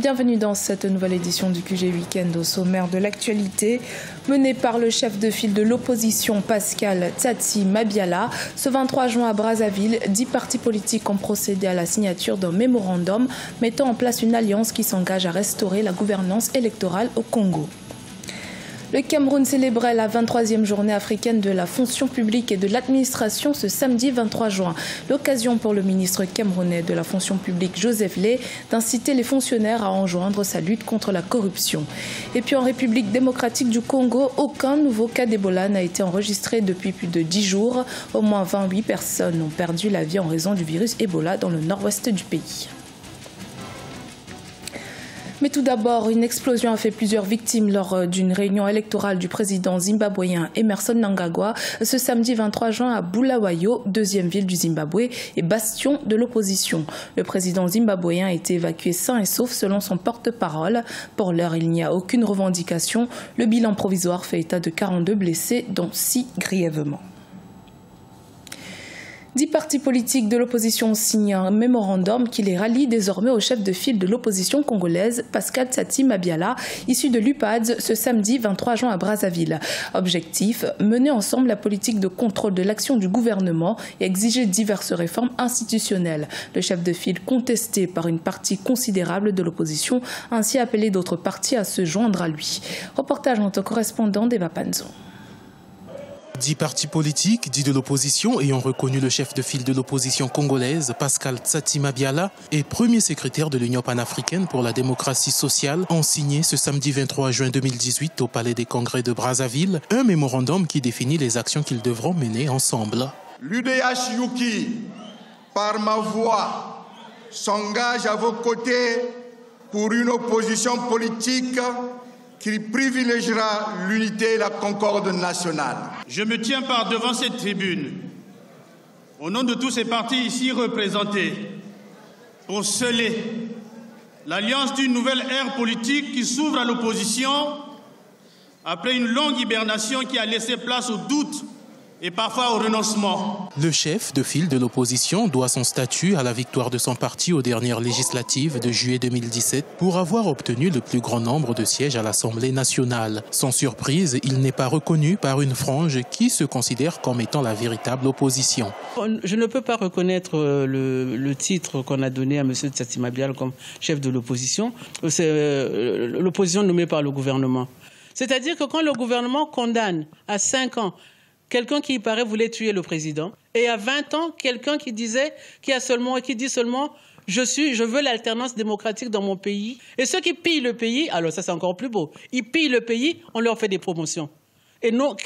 Bienvenue dans cette nouvelle édition du QG Week-end. Au sommaire de l'actualité, menée par le chef de file de l'opposition Pascal Tsatsi Mabiala. Ce 23 juin à Brazzaville, 10 partis politiques ont procédé à la signature d'un mémorandum mettant en place une alliance qui s'engage à restaurer la gouvernance électorale au Congo. Le Cameroun célébrait la 23e journée africaine de la fonction publique et de l'administration ce samedi 23 juin. L'occasion pour le ministre camerounais de la fonction publique Joseph Lay d'inciter les fonctionnaires à enjoindre sa lutte contre la corruption. Et puis en République démocratique du Congo, aucun nouveau cas d'Ebola n'a été enregistré depuis plus de 10 jours. Au moins 28 personnes ont perdu la vie en raison du virus Ebola dans le nord-ouest du pays. Mais tout d'abord, une explosion a fait plusieurs victimes lors d'une réunion électorale du président zimbabwéen Emmerson Mnangagwa ce samedi 23 juin à Bulawayo, deuxième ville du Zimbabwe et bastion de l'opposition. Le président zimbabwéen a été évacué sain et sauf selon son porte-parole. Pour l'heure, il n'y a aucune revendication. Le bilan provisoire fait état de 42 blessés, dont 6 grièvement. 10 partis politiques de l'opposition signent un mémorandum qui les rallie désormais au chef de file de l'opposition congolaise, Pascal Tsatsi Mabiala, issu de l'UPADS ce samedi 23 juin à Brazzaville. Objectif, mener ensemble la politique de contrôle de l'action du gouvernement et exiger diverses réformes institutionnelles. Le chef de file, contesté par une partie considérable de l'opposition, a ainsi appelé d'autres partis à se joindre à lui. Reportage en notre correspondant d'Eva Panzo. 10 partis politiques, dits de l'opposition, ayant reconnu le chef de file de l'opposition congolaise, Pascal Tsatsi Mabiala, et premier secrétaire de l'Union panafricaine pour la démocratie sociale, ont signé ce samedi 23 juin 2018 au Palais des Congrès de Brazzaville un mémorandum qui définit les actions qu'ils devront mener ensemble. L'UDH Yuki, par ma voix, s'engage à vos côtés pour une opposition politique qui privilégiera l'unité et la concorde nationale. Je me tiens par devant cette tribune, au nom de tous ces partis ici représentés, pour sceller l'alliance d'une nouvelle ère politique qui s'ouvre à l'opposition après une longue hibernation qui a laissé place au doute et parfois au renoncement. Le chef de file de l'opposition doit son statut à la victoire de son parti aux dernières législatives de juillet 2017 pour avoir obtenu le plus grand nombre de sièges à l'Assemblée nationale. Sans surprise, il n'est pas reconnu par une frange qui se considère comme étant la véritable opposition. Je ne peux pas reconnaître le titre qu'on a donné à M. Tsatsi Mabiala comme chef de l'opposition. C'est l'opposition nommée par le gouvernement. C'est-à-dire que quand le gouvernement condamne à 5 ans quelqu'un qui, il paraît, voulait tuer le président, et à 20 ans, quelqu'un qui dit seulement je veux l'alternance démocratique dans mon pays. Et ceux qui pillent le pays, alors ça c'est encore plus beau, ils pillent le pays, on leur fait des promotions. Et non,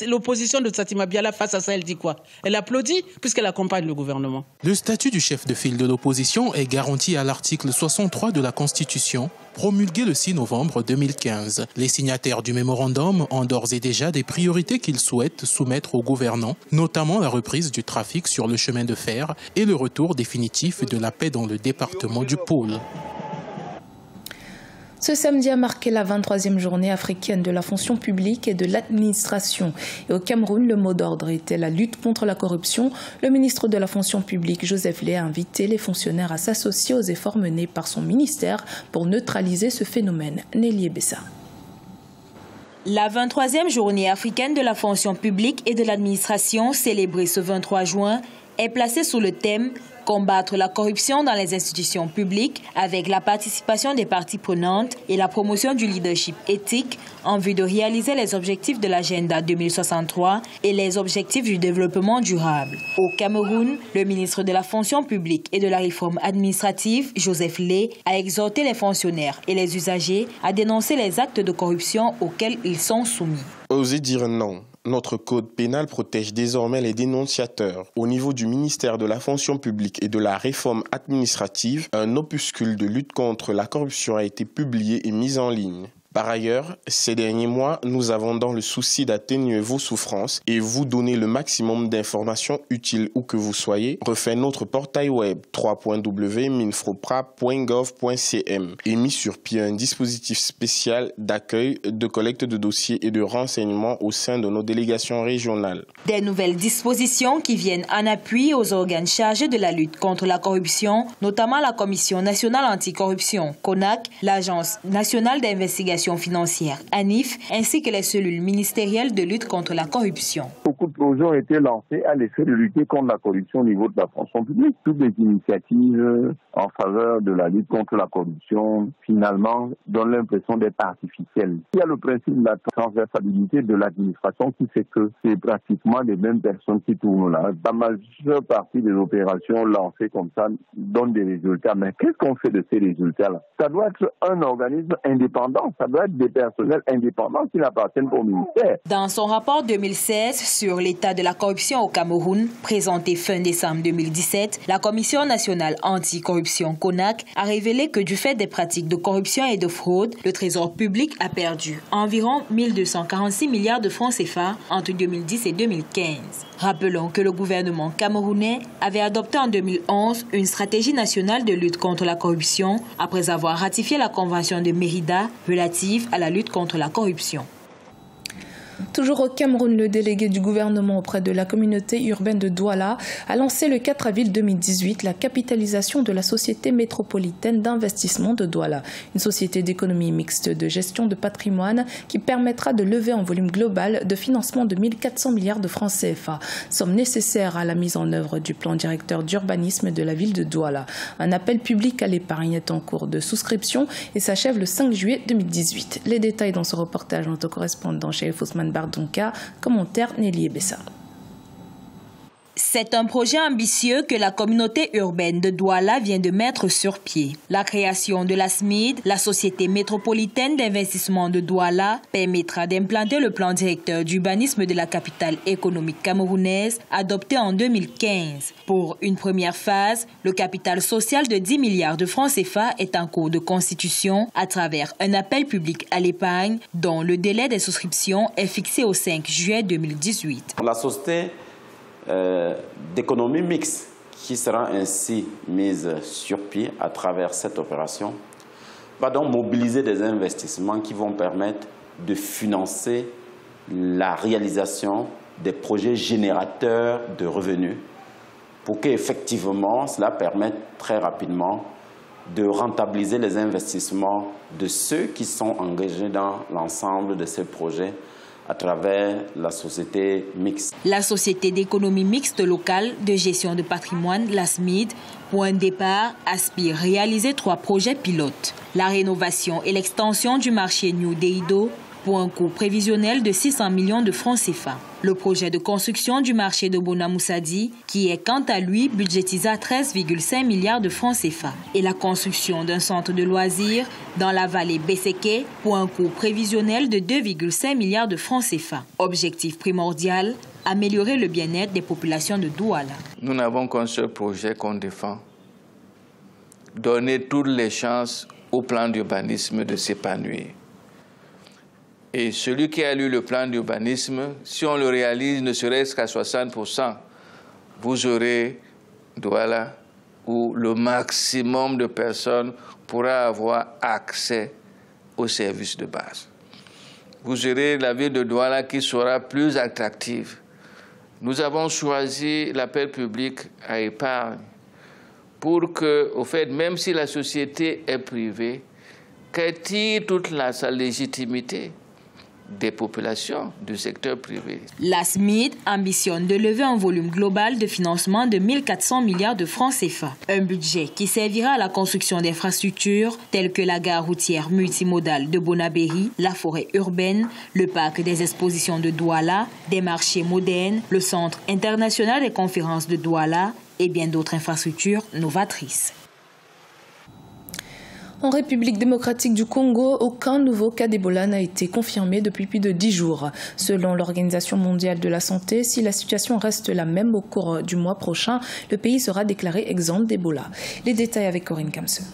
l'opposition de Tsatsi Mabiala face à ça, elle dit quoi? Elle applaudit puisqu'elle accompagne le gouvernement. Le statut du chef de file de l'opposition est garanti à l'article 63 de la Constitution, promulgué le 6 novembre 2015. Les signataires du mémorandum ont d'ores et déjà des priorités qu'ils souhaitent soumettre aux gouvernants, notamment la reprise du trafic sur le chemin de fer et le retour définitif de la paix dans le département du Pôle. Ce samedi a marqué la 23e journée africaine de la fonction publique et de l'administration. Et au Cameroun, le mot d'ordre était la lutte contre la corruption. Le ministre de la fonction publique, Joseph Lay, a invité les fonctionnaires à s'associer aux efforts menés par son ministère pour neutraliser ce phénomène. Nelly Bessa. La 23e journée africaine de la fonction publique et de l'administration, célébrée ce 23 juin, est placée sous le thème « Combattre la corruption dans les institutions publiques » avec la participation des parties prenantes et la promotion du leadership éthique en vue de réaliser les objectifs de l'agenda 2063 et les objectifs du développement durable. Au Cameroun, le ministre de la fonction publique et de la réforme administrative, Joseph Lay, a exhorté les fonctionnaires et les usagers à dénoncer les actes de corruption auxquels ils sont soumis. Oser dire non. Notre code pénal protège désormais les dénonciateurs. Au niveau du ministère de la fonction publique et de la réforme administrative, un opuscule de lutte contre la corruption a été publié et mis en ligne. Par ailleurs, ces derniers mois, nous avons dans le souci d'atténuer vos souffrances et vous donner le maximum d'informations utiles où que vous soyez, refait notre portail web www.minfropra.gov.cm et mis sur pied un dispositif spécial d'accueil, de collecte de dossiers et de renseignements au sein de nos délégations régionales. Des nouvelles dispositions qui viennent en appui aux organes chargés de la lutte contre la corruption, notamment la Commission nationale anticorruption, CONAC, l'Agence nationale d'investigation financière, ANIF, ainsi que les cellules ministérielles de lutte contre la corruption. Beaucoup de projets ont été lancés à l'effet de lutter contre la corruption au niveau de la fonction publique. Toutes les initiatives en faveur de la lutte contre la corruption, finalement, donnent l'impression d'être artificielles. Il y a le principe de la transversalité de l'administration qui fait que c'est pratiquement les mêmes personnes qui tournent là. La majeure partie des opérations lancées comme ça donnent des résultats. Mais qu'est-ce qu'on fait de ces résultats-là? Ça doit être un organisme indépendant. Ça doit être des personnels indépendants qui n'appartiennent pas au ministère. Dans son rapport 2016 sur l'état de la corruption au Cameroun, présenté fin décembre 2017, la Commission nationale anticorruption CONAC a révélé que du fait des pratiques de corruption et de fraude, le Trésor public a perdu environ 1246 milliards de francs CFA entre 2010 et 2015. Rappelons que le gouvernement camerounais avait adopté en 2011 une stratégie nationale de lutte contre la corruption après avoir ratifié la Convention de Mérida relative à la lutte contre la corruption. Toujours au Cameroun, le délégué du gouvernement auprès de la communauté urbaine de Douala a lancé le 4 avril 2018 la capitalisation de la Société métropolitaine d'investissement de Douala, une société d'économie mixte de gestion de patrimoine qui permettra de lever en volume global de financement de 1400 milliards de francs CFA, somme nécessaire à la mise en œuvre du plan directeur d'urbanisme de la ville de Douala. Un appel public à l'épargne est en cours de souscription et s'achève le 5 juillet 2018. Les détails dans ce reportage de notre correspondant chez Ousmane Bardonka, commentaire Nelly Bessa. C'est un projet ambitieux que la communauté urbaine de Douala vient de mettre sur pied. La création de la SMID, la Société métropolitaine d'investissement de Douala, permettra d'implanter le plan directeur d'urbanisme de la capitale économique camerounaise, adopté en 2015. Pour une première phase, le capital social de 10 milliards de francs CFA est en cours de constitution à travers un appel public à l'épargne dont le délai des souscriptions est fixé au 5 juillet 2018. La société d'économie mixte qui sera ainsi mise sur pied à travers cette opération va donc mobiliser des investissements qui vont permettre de financer la réalisation des projets générateurs de revenus pour qu'effectivement cela permette très rapidement de rentabiliser les investissements de ceux qui sont engagés dans l'ensemble de ces projets à travers la société mixte. La société d'économie mixte locale de gestion de patrimoine, la SMID, point de départ, aspire réaliser 3 projets pilotes. La rénovation et l'extension du marché New Deido pour un coût prévisionnel de 600 millions de francs CFA. Le projet de construction du marché de Bonamoussadi, qui est quant à lui budgétisé à 13,5 milliards de francs CFA. Et la construction d'un centre de loisirs dans la vallée Besseke pour un coût prévisionnel de 2,5 milliards de francs CFA. Objectif primordial, améliorer le bien-être des populations de Douala. Nous n'avons qu'un seul projet qu'on défend. Donner toutes les chances au plan d'urbanisme de s'épanouir. Et celui qui a lu le plan d'urbanisme, si on le réalise ne serait-ce qu'à 60%, vous aurez Douala où le maximum de personnes pourra avoir accès aux services de base. Vous aurez la ville de Douala qui sera plus attractive. Nous avons choisi l'appel public à épargne pour que, au fait, même si la société est privée, qu'elle tire toute sa légitimité des populations du secteur privé. La SMID ambitionne de lever un volume global de financement de 1400 milliards de francs CFA. Un budget qui servira à la construction d'infrastructures telles que la gare routière multimodale de Bonabéry, la forêt urbaine, le parc des expositions de Douala, des marchés modernes, le centre international des conférences de Douala et bien d'autres infrastructures novatrices. En République démocratique du Congo, aucun nouveau cas d'Ebola n'a été confirmé depuis plus de 10 jours. Selon l'Organisation mondiale de la santé, si la situation reste la même au cours du mois prochain, le pays sera déclaré exempt d'Ebola. Les détails avec Corinne Kamse.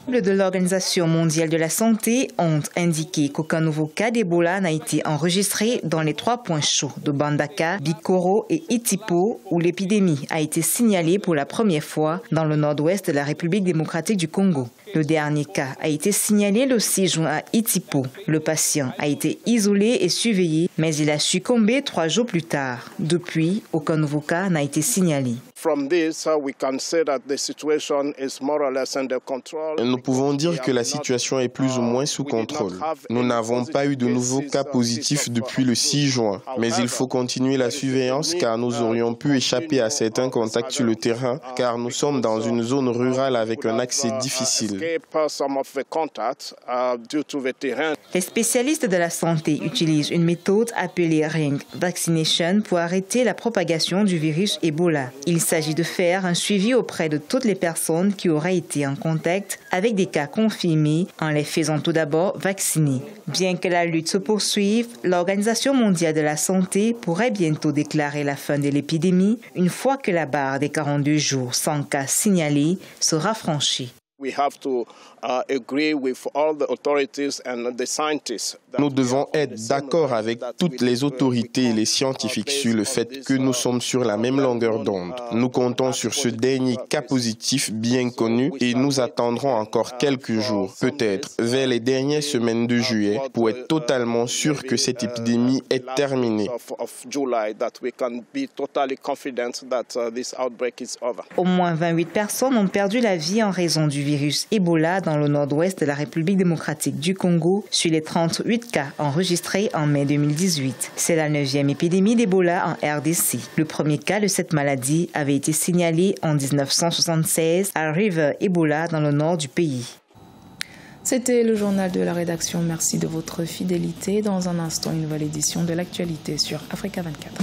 De l'Organisation mondiale de la santé ont indiqué qu'aucun nouveau cas d'Ebola n'a été enregistré dans les 3 points chauds de Bandaka, Bikoro et Itipo, où l'épidémie a été signalée pour la première fois dans le nord-ouest de la République démocratique du Congo. Le dernier cas a été signalé le 6 juin à Itipo. Le patient a été isolé et surveillé, mais il a succombé 3 jours plus tard. Depuis, aucun nouveau cas n'a été signalé. Nous pouvons dire que la situation est plus ou moins sous contrôle. Nous n'avons pas eu de nouveaux cas positifs depuis le 6 juin, mais il faut continuer la surveillance car nous aurions pu échapper à certains contacts sur le terrain car nous sommes dans une zone rurale avec un accès difficile. Les spécialistes de la santé utilisent une méthode appelée Ring Vaccination pour arrêter la propagation du virus Ebola. Il s'agit de faire un suivi auprès de toutes les personnes qui auraient été en contact avec des cas confirmés en les faisant tout d'abord vacciner. Bien que la lutte se poursuive, l'Organisation mondiale de la santé pourrait bientôt déclarer la fin de l'épidémie une fois que la barre des 42 jours sans cas signalés sera franchie. Nous devons être d'accord avec toutes les autorités et les scientifiques sur le fait que nous sommes sur la même longueur d'onde. Nous comptons sur ce dernier cas positif bien connu et nous attendrons encore quelques jours, peut-être vers les dernières semaines de juillet, pour être totalement sûr que cette épidémie est terminée. Au moins 28 personnes ont perdu la vie en raison du virus Ebola dans le nord-ouest de la République démocratique du Congo sur les 38 cas enregistrés en mai 2018. C'est la 9e épidémie d'Ebola en RDC. Le premier cas de cette maladie avait été signalé en 1976 à River Ebola dans le nord du pays. C'était le journal de la rédaction. Merci de votre fidélité. Dans un instant, une nouvelle édition de l'actualité sur Africa 24.